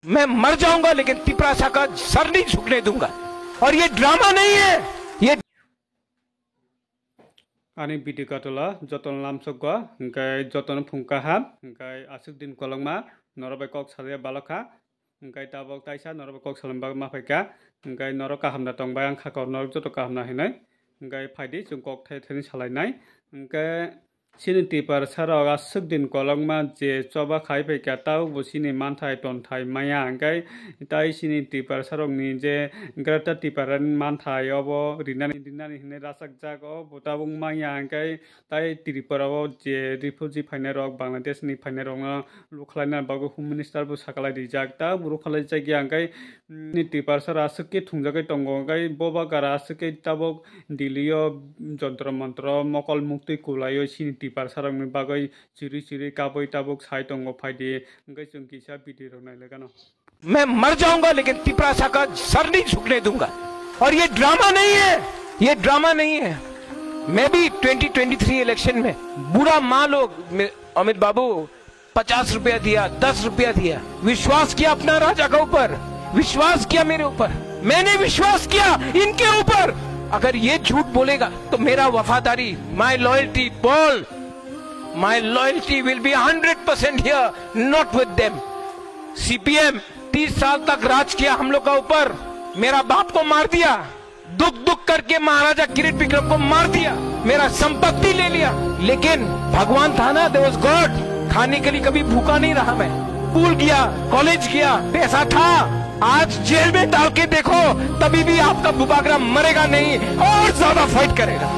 मैं मर जाऊंगा लेकिन तिपरासा का सर नहीं झुकने दूंगा। और ये ड्रामा नहीं है, ये आनी बिटि काटला जतन लामसगवा इंकाय जतन फुंका हाब इंकाय आसुक दिन कलंगमा नरबे कक साले बालखा इंकाय ताबक ताइसा नरबे कक सालेमबा माफाइका इंकाय नर काहामना तंबाय आं खाकर नर जत काहामना हिनाय इंकाय फाइदि जों कक थाय थायनि सालायनाय इंकाय सिनि तिपार सारा आसुक दिन कलंगमा जे चबा खाय फैका ताव बसिनि मानथाय टनथाय माया इंकाय ताइ सिनि तिपार सारंनि जे ग्राता तिपारन मानथाय अबो रिनानि दिनानि हिने रासाक जागो बुताबुं माया इंकाय ताइ त्रिपुराव जे रिफुजी फाइनाय रक बांलादेशनि फाइनाय रक लुखलायना बागो होम मिनिस्टार बु साकालाय दिजाक ता बुरु खालाय जायगा इंकाय नि तिपार सारा आसुके थुंजागै टंगो इंकाय बबा गारा आसुके ताबक दिल्लीय जंत्र मंत्र मकल मुक्ति कुलायो सिनि तिपार सारंनि बागै चिरि चिरि काबै ताबक साय टंगो फाइदि इंकाय जों किसा बिदि रनाय लगानो मैं मर जाऊंगा लेकिन तिपरासा का सर नहीं झुकने दूंगा। और ये ड्रामा नहीं है, ये ड्रामा नहीं है। मैं भी 2023 इलेक्शन में बुरा मान लो अमित बाबू 50 रुपया दिया, 10 रुपया दिया, विश्वास किया अपना राजा का ऊपर, विश्वास किया मेरे ऊपर, मैंने विश्वास किया इनके ऊपर। अगर ये झूठ बोलेगा तो मेरा वफादारी, माई loyalty Paul, my loyalty will be 100% here, not with them. CPM 30 साल तक राज किया हम लोग का ऊपर, मेरा बाप को मार दिया, दुख दुख करके महाराजा किरीट विक्रम को मार दिया, मेरा संपत्ति ले लिया, लेकिन भगवान था ना, देयर वाज गॉड। खाने के लिए कभी भूखा नहीं रहा मैं, स्कूल गया, कॉलेज गया, पैसा था। आज जेल में डाल के देखो तभी भी आपका बुबागरा मरेगा नहीं और ज्यादा फाइट करेगा।